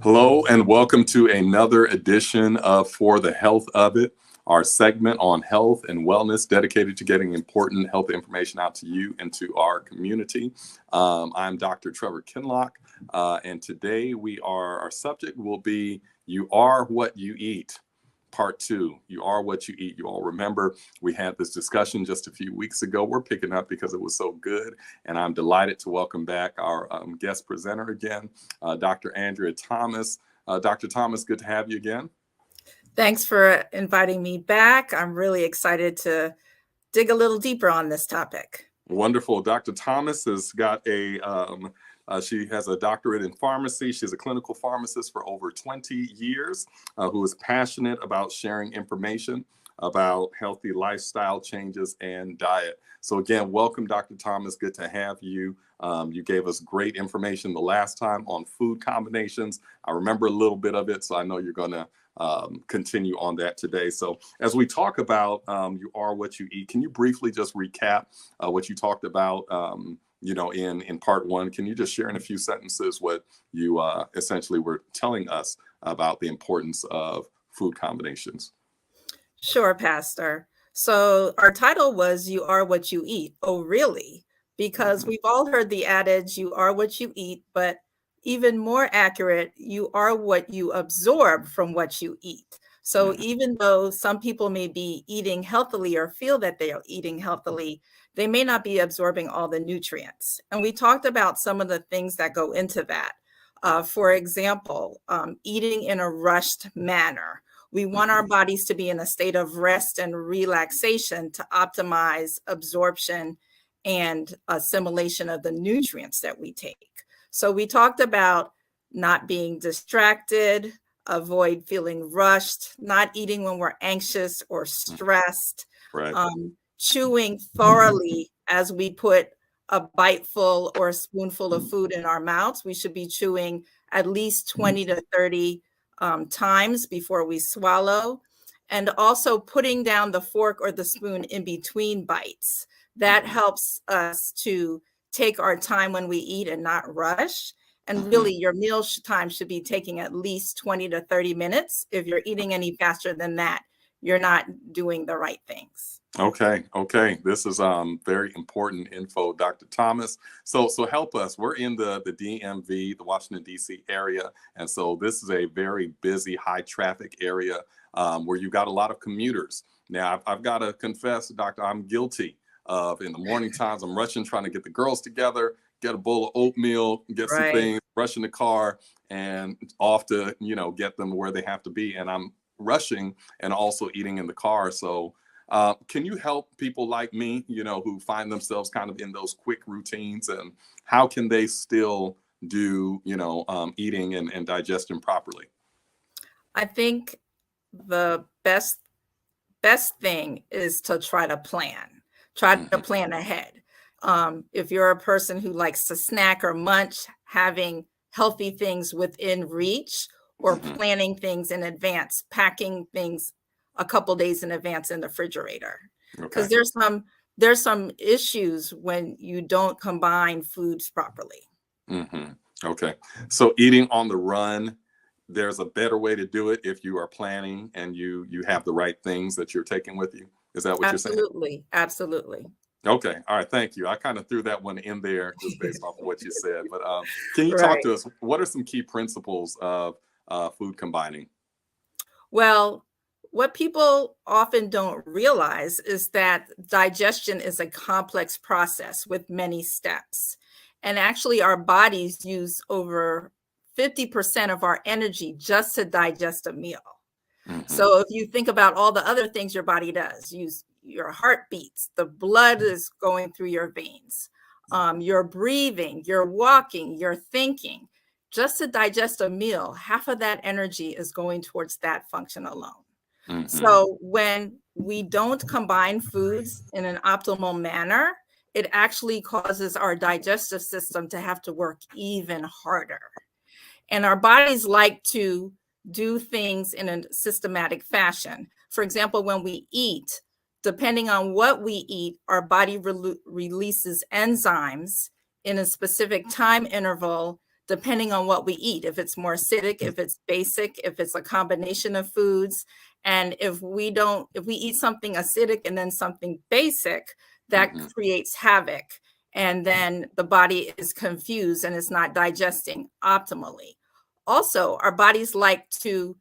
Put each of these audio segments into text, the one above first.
Hello and welcome to another edition of For the Health of It, our segment on health and wellness dedicated to getting important health information out to you and to our community. I'm Dr. Trevor Kinlock, and today our subject will be You Are What You Eat. Part 2, You Are What You Eat. You all remember we had this discussion just a few weeks ago. We're picking up because it was so good, and I'm delighted to welcome back our guest presenter again, Dr. Andrea Thomas. Dr. Thomas, good to have you again. Thanks for inviting me back. I'm really excited to dig a little deeper on this topic. Wonderful. Dr. Thomas has got she has a doctorate in pharmacy. She's a clinical pharmacist for over 20 years who is passionate about sharing information about healthy lifestyle changes and diet. So again, welcome, Dr. Thomas. Good to have you. You gave us great information the last time on food combinations. I remember a little bit of it, so I know you're going to continue on that today. So as we talk about You Are What You Eat, can you briefly just recap what you talked about in part 1? Can you just share in a few sentences what you essentially were telling us about the importance of food combinations? Sure, Pastor. So our title was You Are What You Eat. Oh, really? Because we've all heard the adage, you are what you eat, but even more accurate, you are what you absorb from what you eat. So even though some people may be eating healthily or feel that they are eating healthily, they may not be absorbing all the nutrients. And we talked about some of the things that go into that. For example, eating in a rushed manner. We want our bodies to be in a state of rest and relaxation to optimize absorption and assimilation of the nutrients that we take. So we talked about not being distracted, avoid feeling rushed, not eating when we're anxious or stressed, Right. Chewing thoroughly as we put a biteful or a spoonful of food in our mouths. We should be chewing at least 20 to 30 times before we swallow, and also putting down the fork or the spoon in between bites. That helps us to take our time when we eat and not rush. And really, your meal time should be taking at least 20 to 30 minutes. If you're eating any faster than that, you're not doing the right things. Okay. This is very important info, Dr. Thomas. So help us. We're in the DMV, the Washington, D.C. area. And so this is a very busy, high traffic area where you got a lot of commuters. Now, I've got to confess, Doctor, I'm guilty of in the morning times, I'm rushing, trying to get the girls together, get a bowl of oatmeal, get some things, rush in the car and off to, get them where they have to be. And I'm rushing and also eating in the car. So can you help people like me, who find themselves kind of in those quick routines, and how can they still do, eating and digestion properly? I think the best thing is to try to plan. Try to plan ahead. If you're a person who likes to snack or munch, having healthy things within reach, or planning things in advance, packing things a couple days in advance in the refrigerator. Because there's some issues when you don't combine foods properly. Okay. So eating on the run, there's a better way to do it if you are planning and you have the right things that you're taking with you. Is that what you're saying? Absolutely. Okay. All right. Thank you. I kind of threw that one in there just based off of what you said. But can you talk to us? What are some key principles of food combining? Well, what people often don't realize is that digestion is a complex process with many steps. And actually, our bodies use over 50% of our energy just to digest a meal. So if you think about all the other things your body does, your heart beats, the blood is going through your veins, you're breathing, you're walking, you're thinking. Just to digest a meal, half of that energy is going towards that function alone. So when we don't combine foods in an optimal manner, it actually causes our digestive system to have to work even harder. And our bodies like to do things in a systematic fashion. For example, when we eat, depending on what we eat, our body releases enzymes in a specific time interval depending on what we eat, if it's more acidic, if it's basic, if it's a combination of foods. And if we eat something acidic and then something basic, that creates havoc. And then the body is confused and it's not digesting optimally. Also, our bodies like to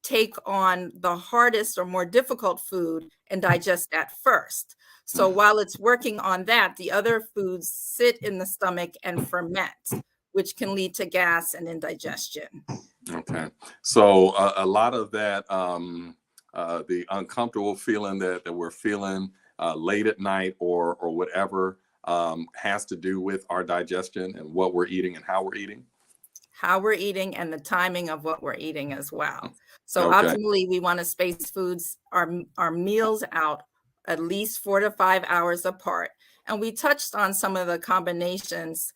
take on the hardest or more difficult food and digest that first. So while it's working on that, the other foods sit in the stomach and ferment, which can lead to gas and indigestion. Okay. So a lot of that, the uncomfortable feeling that we're feeling late at night or whatever, has to do with our digestion and what we're eating and how we're eating. How we're eating and the timing of what we're eating as well. So Okay. optimally, we want to space foods, our meals out at least 4 to 5 hours apart. And we touched on some of the combinations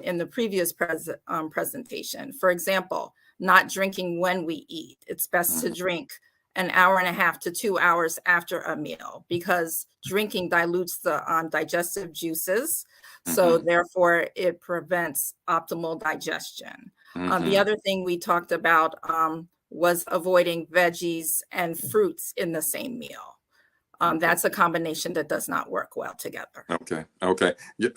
in the previous presentation. For example, not drinking when we eat. It's best to drink an hour and a half to 2 hours after a meal, because drinking dilutes the digestive juices. So therefore, it prevents optimal digestion. The other thing we talked about was avoiding veggies and fruits in the same meal. That's a combination that does not work well together. Okay. Okay.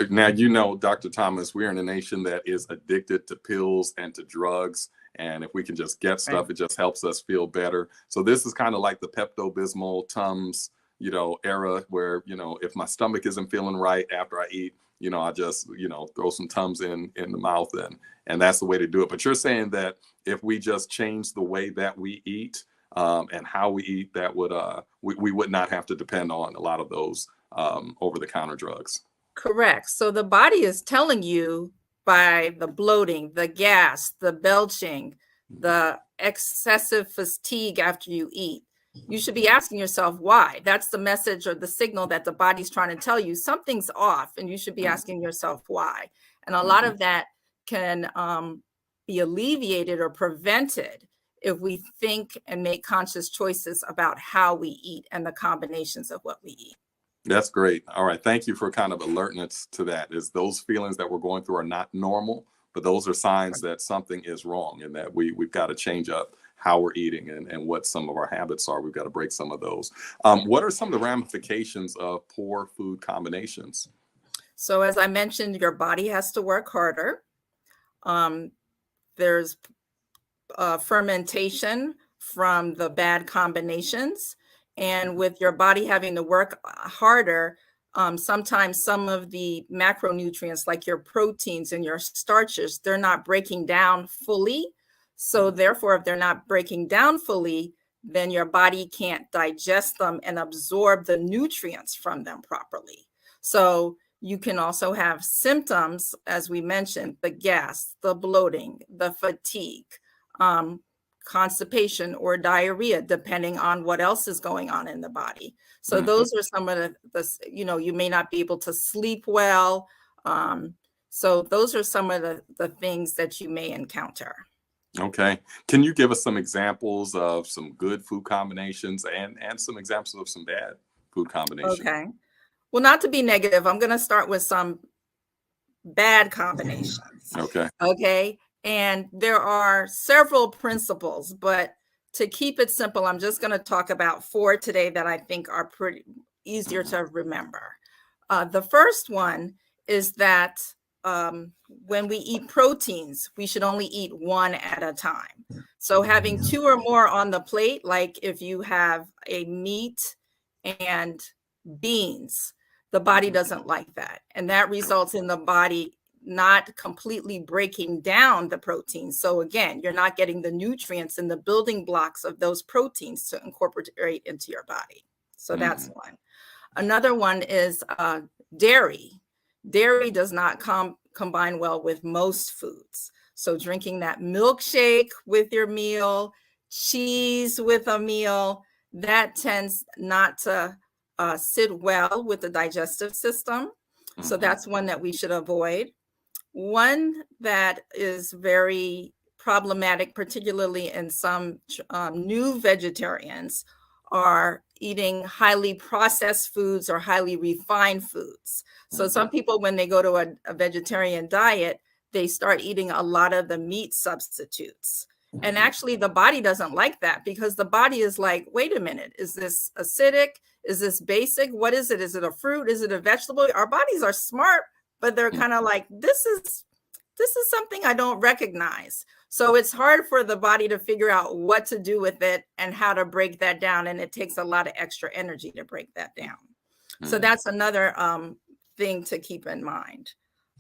Now, Dr. Thomas, we're in a nation that is addicted to pills and to drugs. And if we can just get stuff, it just helps us feel better. So this is kind of like the Pepto-Bismol, Tums, era where, if my stomach isn't feeling right after I eat, I just, throw some Tums in the mouth and that's the way to do it. But you're saying that if we just change the way that we eat, and how we eat, that would we would not have to depend on a lot of those over-the-counter drugs. Correct. So the body is telling you by the bloating, the gas, the belching, the excessive fatigue after you eat. You should be asking yourself why. That's the message or the signal that the body's trying to tell you something's off, and you should be asking yourself why. And a lot of that can be alleviated or prevented if we think and make conscious choices about how we eat and the combinations of what we eat. That's great. All right. Thank you for kind of alerting us to that. Is those feelings that we're going through are not normal, but those are signs that something is wrong and that we've got to change up how we're eating and what some of our habits are. We've got to break some of those. What are some of the ramifications of poor food combinations? So as I mentioned, your body has to work harder. There's fermentation from the bad combinations. And with your body having to work harder, sometimes some of the macronutrients like your proteins and your starches, they're not breaking down fully. So therefore, if they're not breaking down fully, then your body can't digest them and absorb the nutrients from them properly. So you can also have symptoms, as we mentioned, the gas, the bloating, the fatigue, constipation or diarrhea, depending on what else is going on in the body. So those are some of the you may not be able to sleep well. So those are some of the things that you may encounter. Okay. Can you give us some examples of some good food combinations and some examples of some bad food combinations? Okay. Well, not to be negative, I'm going to start with some bad combinations. Okay. Okay. And there are several principles, but to keep it simple, I'm just going to talk about 4 today that I think are pretty easier to remember. The first one is that when we eat proteins, we should only eat 1 at a time. So having 2 or more on the plate, like if you have a meat and beans, the body doesn't like that. And that results in the body not completely breaking down the proteins. So again, you're not getting the nutrients and the building blocks of those proteins to incorporate into your body. So that's one. Another one is dairy. Dairy does not combine well with most foods. So drinking that milkshake with your meal, cheese with a meal, that tends not to sit well with the digestive system. So that's one that we should avoid. One that is very problematic, particularly in some new vegetarians, are eating highly processed foods or highly refined foods. So some people, when they go to a vegetarian diet, they start eating a lot of the meat substitutes. And Mhm. actually, the body doesn't like that, because the body is like, wait a minute, is this acidic? Is this basic? What is it? Is it a fruit? Is it a vegetable? Our bodies are smart, but they're Mhm. kind of like, this is something I don't recognize. So it's hard for the body to figure out what to do with it and how to break that down. And it takes a lot of extra energy to break that down. So Mhm. that's another thing to keep in mind.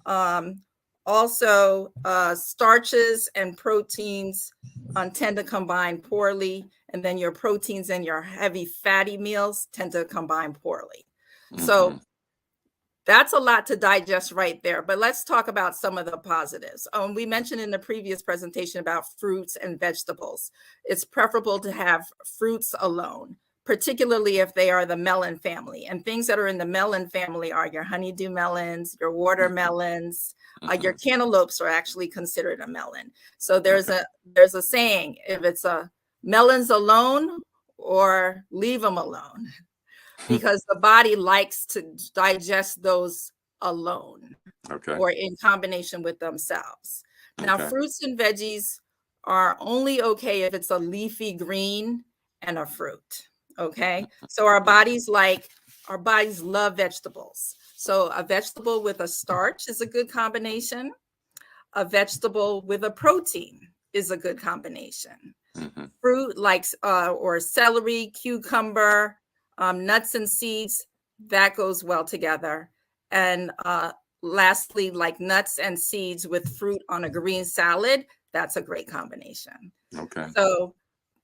Um, Also, starches and proteins tend to combine poorly. And then your proteins and your heavy fatty meals tend to combine poorly. So Mhm. that's a lot to digest right there, but let's talk about some of the positives. We mentioned in the previous presentation about fruits and vegetables. It's preferable to have fruits alone, particularly if they are the melon family. And things that are in the melon family are your honeydew melons, your Mhm. watermelons, your Mhm. cantaloupes are actually considered a melon. So Okay. there's a saying, if it's a melons alone or leave them alone, because the body likes to digest those alone Okay. or in combination with themselves. Now, Okay. fruits and veggies are only okay if it's a leafy green and a fruit. Okay. So our bodies love vegetables. So a vegetable with a starch is a good combination. A vegetable with a protein is a good combination. Mhm. Fruit like or celery, cucumber, nuts and seeds, that goes well together. And lastly, like nuts and seeds with fruit on a green salad, that's a great combination. Okay. So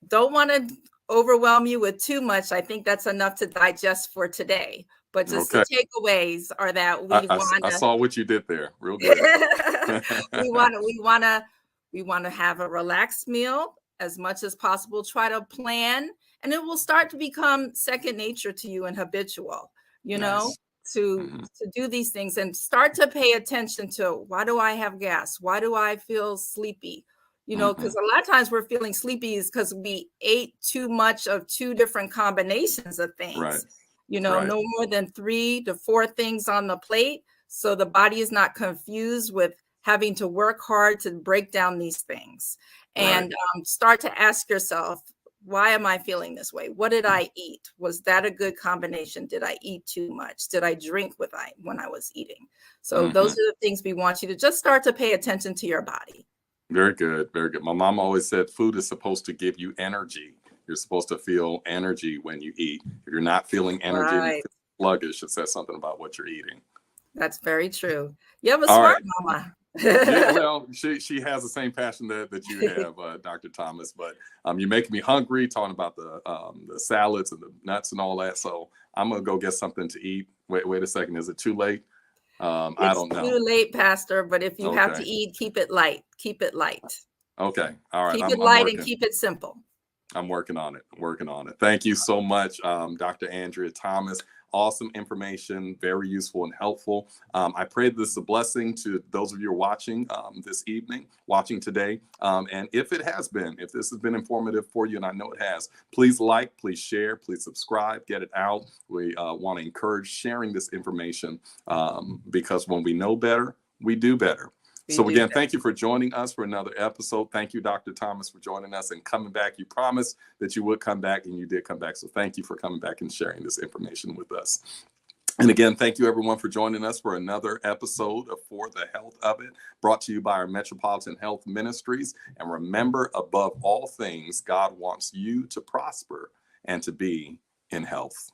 don't want to overwhelm you with too much. I think that's enough to digest for today. But just the Okay. takeaways are that I saw what you did there. Real good. we want to have a relaxed meal as much as possible. Try to plan, and it will start to become second nature to you and habitual, you know, Nice. to Mhm. do these things, and start to pay attention to, why do I have gas? Why do I feel sleepy? You know, because Mhm. a lot of times we're feeling sleepy is because we ate too much of two different combinations of Right. things. You know, Right. no more than 3 to 4 things on the plate, so the body is not confused with having to work hard to break down these things. Right. And start to ask yourself, why am I feeling this way? What did I eat? Was that a good combination? Did I eat too much? Did I drink when I was eating? So those Mhm. are the things we want you to just start to pay attention to your body. Very good. Very good. My mom always said food is supposed to give you energy. You're supposed to feel energy when you eat. If you're not feeling energy and you Right. feel sluggish, it says something about what you're eating. That's very true. You have a All smart right. mama. Yeah, well, she has the same passion that you have, Dr. Thomas. But you're making me hungry talking about the salads and the nuts and all that. So I'm gonna go get something to eat. Wait a second. Is it too late? I It's don't know. too late, Pastor, but if you have to Okay. eat, keep it light. Keep it light. Okay. All right. Keep it I'm light and working. keep it simple. I'm working on it. Working on it. Thank you so much, Dr. Andrea Thomas. Awesome information, very useful and helpful. I pray this is a blessing to those of you who are watching this evening, watching today. And if it has been, if this has been informative for you, and I know it has, please like, please share, please subscribe, get it out. We want to encourage sharing this information because when we know better, we do better. We So do again, that. thank you for joining us for another episode. Thank you, Dr. Thomas, for joining us and coming back. You promised that you would come back, and you did come back. So thank you for coming back and sharing this information with us. And again, thank you everyone for joining us for another episode of For the Health of It, brought to you by our Metropolitan Health Ministries. And remember, above all things, God wants you to prosper and to be in health.